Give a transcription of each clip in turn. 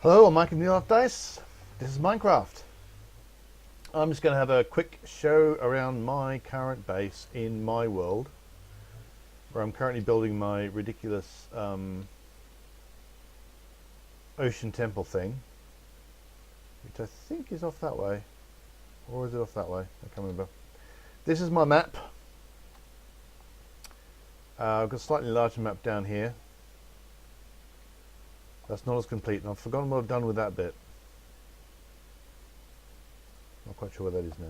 Hello, I'm Mike of New York Dice. This is Minecraft. I'm just going to have a quick show around my current base in my world, where I'm currently building my ridiculous ocean temple thing, which I think is off that way. Or is it off that way? I can't remember. This is my map. I've got a slightly larger map down here. That's not as complete, and I've forgotten what I've done with that bit. Not quite sure where that is now,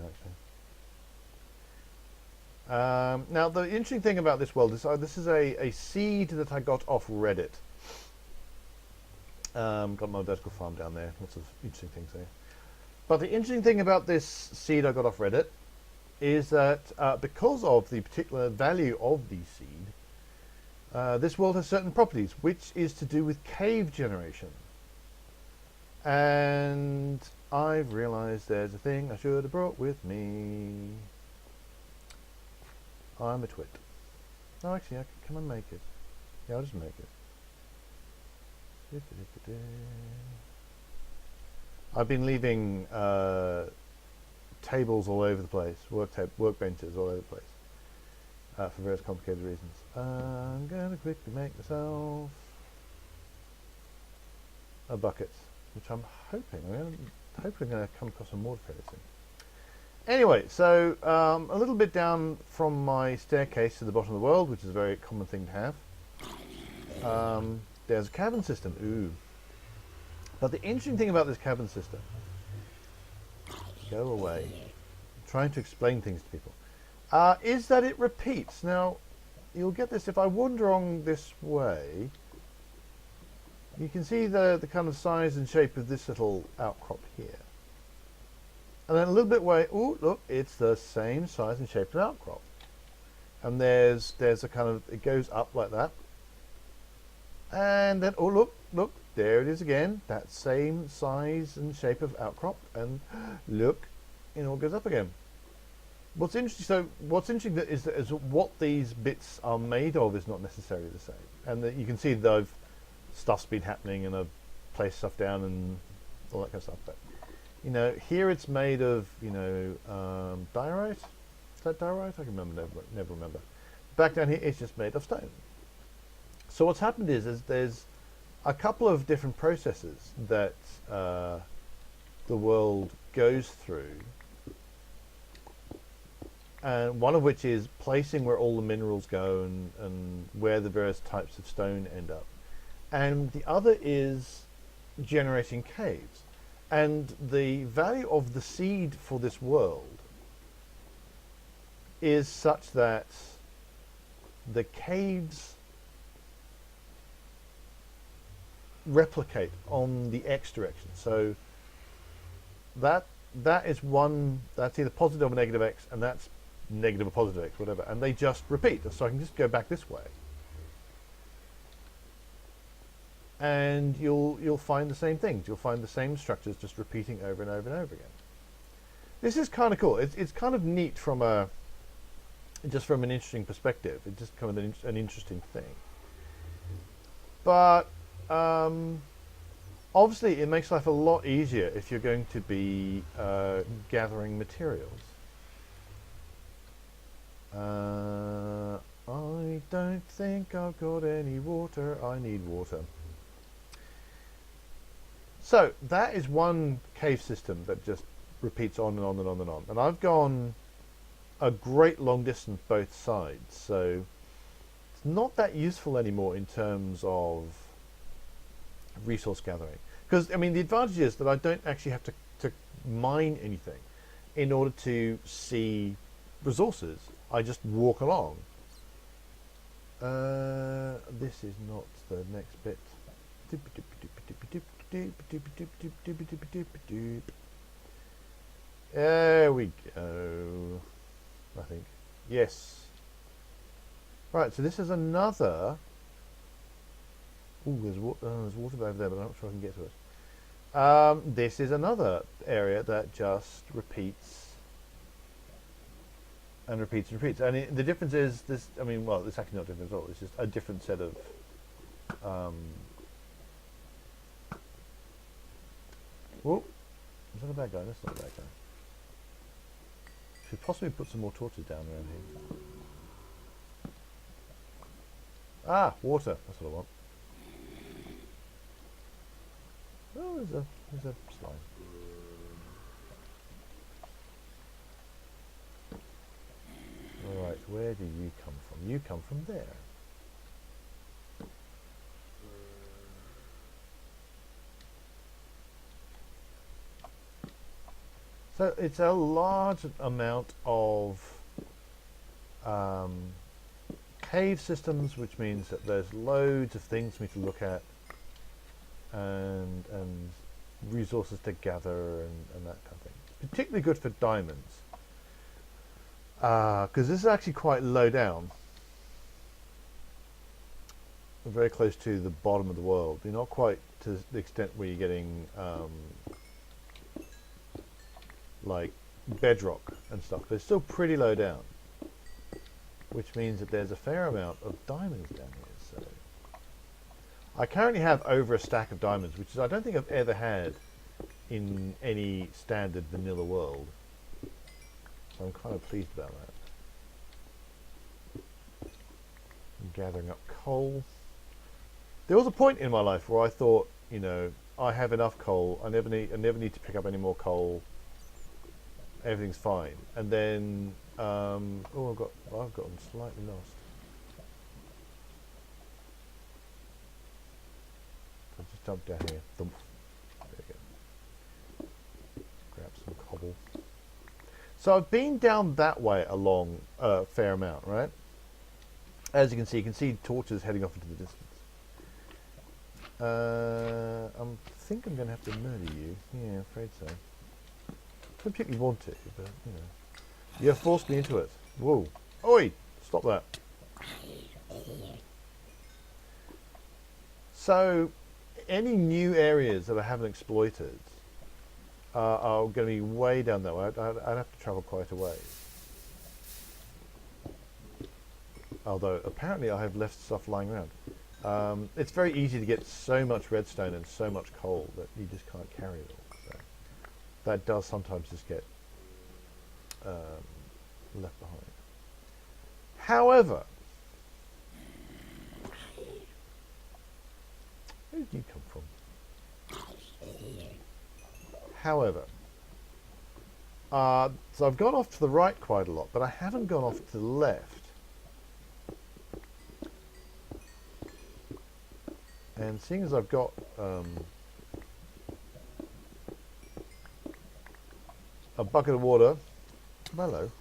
actually. Now, the interesting thing about this world is this is a seed that I got off Reddit. Got my vertical farm down there. Lots of interesting things there. But the interesting thing about this seed I got off Reddit is that because of the particular value of the seed, this world has certain properties, which is to do with cave generation. And I've realized there's a thing I should have brought with me. I'm a twit. Oh, actually, can I make it? Yeah, I'll just make it. I've been leaving tables all over the place, workbenches all over the place. For various complicated reasons. I'm going to quickly make myself a bucket, which I'm hoping I'm going to come across some more fairly soon. Anyway, so a little bit down from my staircase to the bottom of the world, which is a very common thing to have, there's a cavern system. Ooh. But the interesting thing about this cavern system, go away, I'm trying to explain things to people, is that it repeats. Now, you'll get this if I wander along this way. You can see the kind of size and shape of this little outcrop here. And then a little bit away, oh, look, it's the same size and shape of outcrop. And there's a kind of, it goes up like that. And then, oh, look, there it is again. That same size and shape of outcrop. And look, it all goes up again. What's interesting is what these bits are made of is not necessarily the same, and that you can see that stuff's been happening and I've placed stuff down and all that kind of stuff. But here it's made of diorite. Is that diorite? I can remember, never remember. Back down here, it's just made of stone. So what's happened is there's a couple of different processes that the world goes through. And one of which is placing where all the minerals go and where the various types of stone end up. And the other is generating caves. And the value of the seed for this world is such that the caves replicate on the X direction. So that is one, that's either positive or negative X, and that's negative or positive X, whatever, and they just repeat. So I can just go back this way, and you'll find the same things. You'll find the same structures just repeating over and over and over again. This is kind of cool. It's kind of neat from an interesting perspective. It's just kind of an interesting thing. But obviously, it makes life a lot easier if you're going to be gathering materials. I don't think I've got any water. I need water. So that is one cave system that just repeats on and on and on and on. And I've gone a great long distance both sides. So it's not that useful anymore in terms of resource gathering. Because, I mean, the advantage is that I don't actually have to mine anything in order to see resources. I just walk along. This is not the next bit. There we go. I think. Yes. Right, so this is another... Ooh, there's water over there, but I'm not sure I can get to it. This is another area that just repeats and repeats and repeats. And the difference is this. I mean, well, it's actually not different at all. It's just a different set of Whoa. Is that a bad guy? That's not a bad guy. Should possibly put some more torches down around here. Ah, water. That's what I want. Oh, there's a slime. Alright, where do you come from? You come from there. So it's a large amount of cave systems, which means that there's loads of things for me to look at and resources to gather and that kind of thing. Particularly good for diamonds, because this is actually quite low down. We're very close to the bottom of the world. You're not quite to the extent where you're getting like bedrock and stuff. They're still pretty low down, which means that there's a fair amount of diamonds down here. So I currently have over a stack of diamonds, which is I don't think I've ever had in any standard vanilla world. So I'm kind of pleased about that. I'm gathering up coal. There was a point in my life where I thought, you know, I have enough coal. I never need to pick up any more coal. Everything's fine. And then, I've gotten slightly lost. I'll just jump down here. Thump. There you go. Grab some cobble. So I've been down that way along a fair amount, right? As you can see torches heading off into the distance. I think I'm going to have to murder you. Yeah, I'm afraid so. I don't particularly want to, but you know. You have forced me into it. Whoa. Oi! Stop that. So, any new areas that I haven't exploited are going to be way down that way. I'd have to travel quite a way. Although, apparently I have left stuff lying around. It's very easy to get so much redstone and so much coal that you just can't carry it all. So that does sometimes just get left behind. However, where did you come from? However, so I've gone off to the right quite a lot, but I haven't gone off to the left. And seeing as I've got a bucket of water, hello.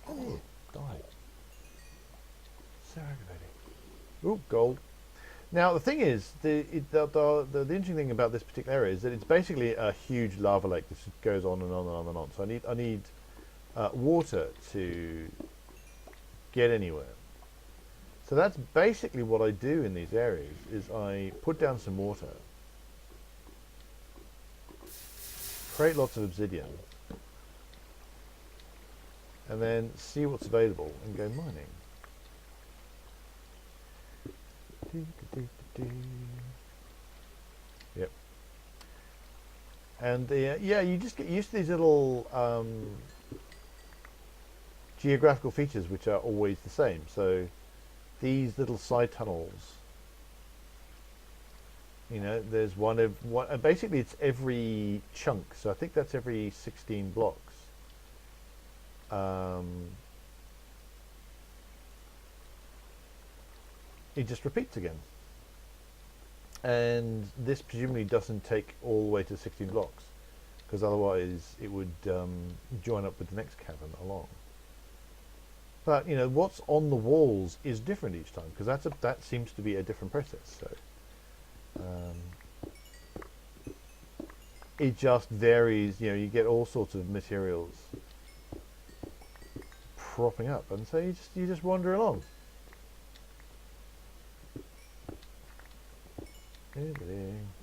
Oh, died. So aggravating. Ooh, gold. Now the thing is, the interesting thing about this particular area is that it's basically a huge lava lake that just goes on and on and on and on. So I need water to get anywhere. So that's basically what I do in these areas, is I put down some water, create lots of obsidian, and then see what's available and go mining. Yep. And yeah, you just get used to these little geographical features which are always the same. So these little side tunnels, you know, there's one of one. Basically, it's every chunk. So I think that's every 16 blocks. It just repeats again, and this presumably doesn't take all the way to 16 blocks, because otherwise it would join up with the next cavern along. But you know, what's on the walls is different each time, because that seems to be a different process. So it just varies. You know, you get all sorts of materials propping up, and so you just wander along.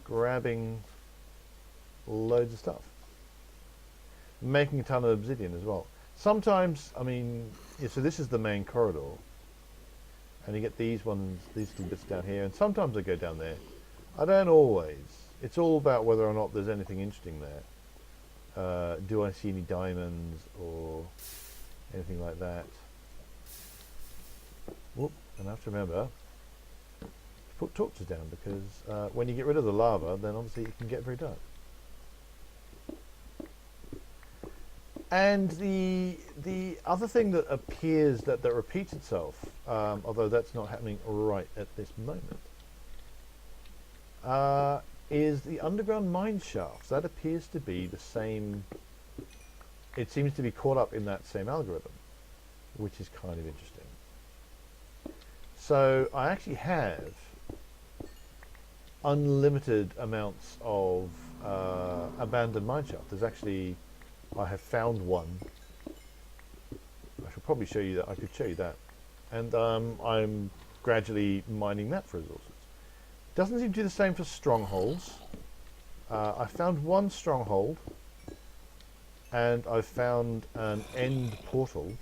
Grabbing loads of stuff, making a ton of obsidian as well. Sometimes, I mean, yeah, so this is the main corridor, and you get these ones, these little bits down here, and sometimes I go down there. I don't always. It's all about whether or not there's anything interesting there. Do I see any diamonds or anything like that? Whoop, and I have to remember to put torches down because when you get rid of the lava, then obviously it can get very dark. And the other thing that appears that repeats itself, although that's not happening right at this moment, is the underground mine shafts. That appears to be the same. It seems to be caught up in that same algorithm, which is kind of interesting. So I actually have unlimited amounts of abandoned mine shaft. There's actually, I have found one. I should probably show you that. I could show you that. And I'm gradually mining that for resources. Doesn't seem to do the same for strongholds. I found one stronghold, and I found an end portal.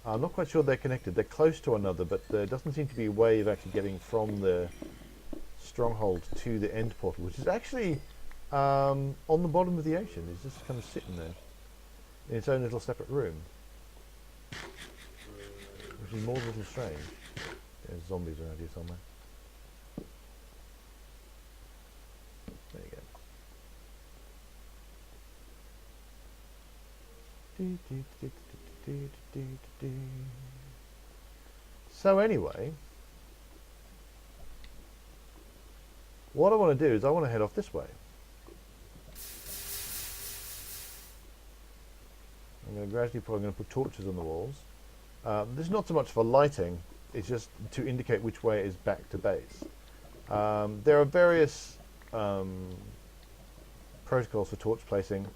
I'm not quite sure they're connected. They're close to one another, but there doesn't seem to be a way of actually getting from the stronghold to the end portal, which is actually on the bottom of the ocean. It's just kind of sitting there in its own little separate room, which is more a little strange. There's zombies around here somewhere. There you go. So anyway, what I want to do is I want to head off this way. I'm going to gradually probably going to put torches on the walls. This is not so much for lighting, it's just to indicate which way is back to base. There are various protocols for torch placing.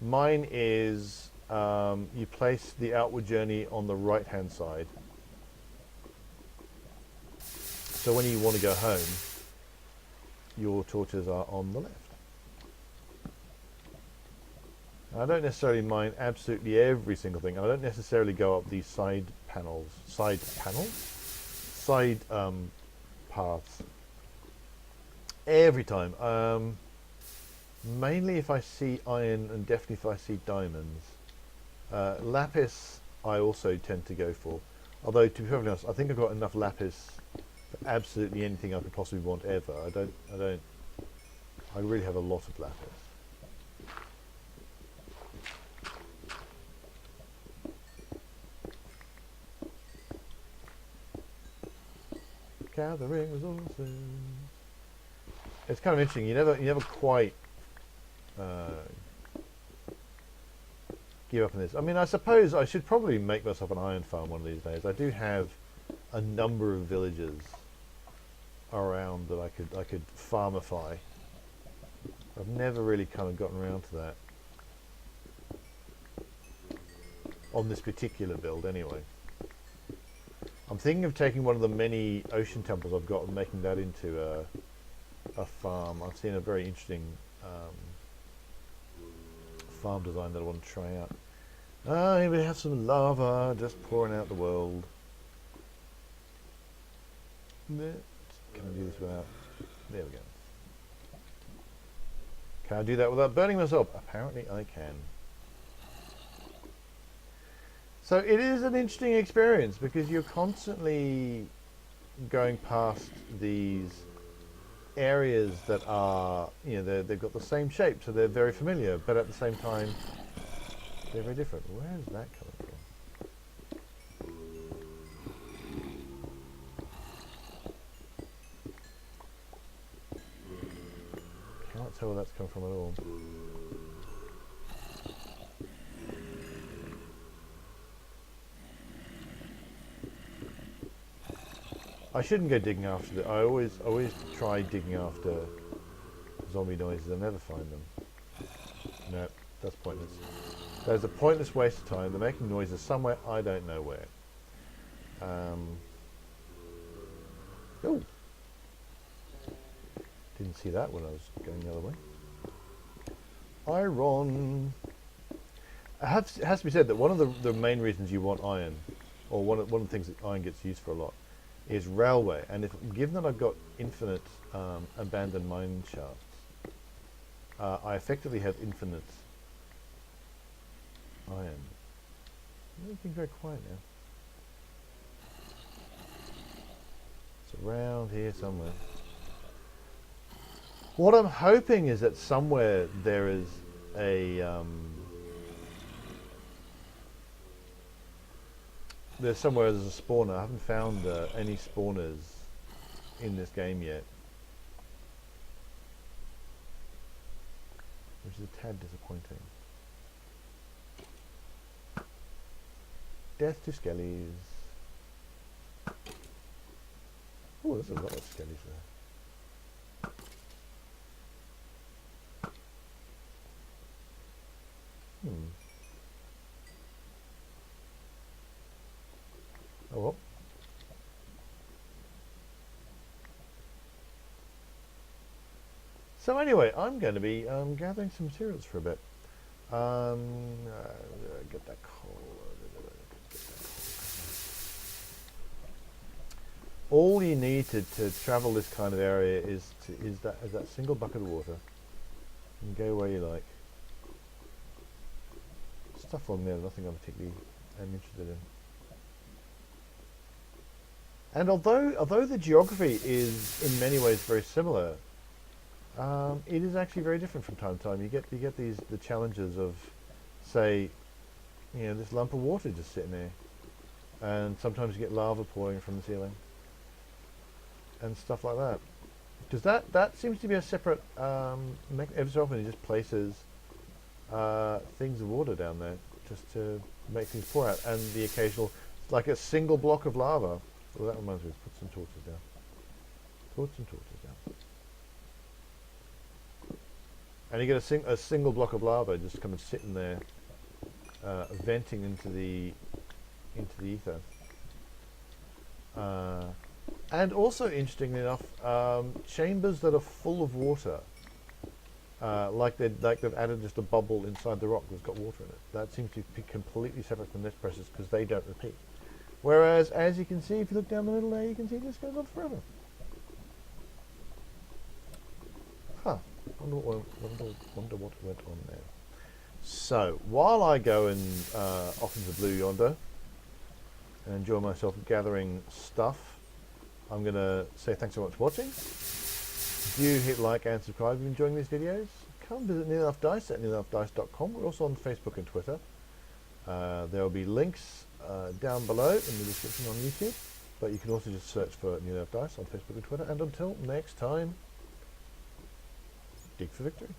Mine is you place the outward journey on the right hand side. So when you want to go home, your torches are on the left. I don't necessarily mine absolutely every single thing. I don't necessarily go up these side paths every time. Mainly if I see iron and definitely if I see diamonds. Lapis I also tend to go for. Although to be perfectly honest, I think I've got enough lapis for absolutely anything I could possibly want ever. I really have a lot of lapis. Gathering resources. It's kind of interesting. You never quite give up on this. I mean, I suppose I should probably make myself an iron farm one of these days. I do have a number of villages around that I could farmify. I've never really kind of gotten around to that on this particular build, anyway. I'm thinking of taking one of the many ocean temples I've got and making that into a farm. I've seen a very interesting farm design that I want to try out. Here we have some lava just pouring out the world. Can I do this without... There we go. Can I do that without burning myself? Apparently I can. So it is an interesting experience because you're constantly going past these areas that are, you know, they've got the same shape, so they're very familiar, but at the same time they're very different. Where is that coming from? Can't tell where that's come from at all. I shouldn't go digging after it. I always try digging after zombie noises. I never find them. No, that's pointless. There's a pointless waste of time. They're making noises somewhere I don't know where. Oh, didn't see that when I was going the other way. Iron. It has to be said that one of the main reasons you want iron, or one of the things that iron gets used for a lot, is railway. And if given that I've got infinite abandoned mine shafts, I effectively have infinite iron. I'm being very quiet now. It's around here somewhere. What I'm hoping is that somewhere there is a there's a spawner. I haven't found any spawners in this game yet, which is a tad disappointing. Death to skellies. Oh, there's a lot of skellies there. Oh well. So anyway, I'm going to be gathering some materials for a bit. Get that coal. All you need to travel this kind of area is that single bucket of water, and go where you like. Stuff on there, nothing I particularly am interested in. And although the geography is in many ways very similar, it is actually very different from time to time. You get the challenges of, say, this lump of water just sitting there, and sometimes you get lava pouring from the ceiling, and stuff like that. Because that seems to be a separate. Every so often, it just places things of water down there just to make things pour out, and the occasional, like a single block of lava. Well, that reminds me, put some torches down. Put some torches down. And you get a single block of lava just kind of sitting there, venting into the ether. And also, interestingly enough, chambers that are full of water, like they've added just a bubble inside the rock that's got water in it. That seems to be completely separate from this process because they don't repeat. Whereas, as you can see, if you look down the middle there, you can see this goes on forever. Huh. Wonder what went on there. So, while I go and off into the blue yonder and enjoy myself gathering stuff, I'm going to say thanks so much for watching. Do hit like and subscribe if you're enjoying these videos. Come visit Near Enough Dice at nearenoughdice.com. We're also on Facebook and Twitter. There will be links down below in the description on YouTube, but you can also just search for Near Enough Dice on Facebook and Twitter. And until next time, dig for victory.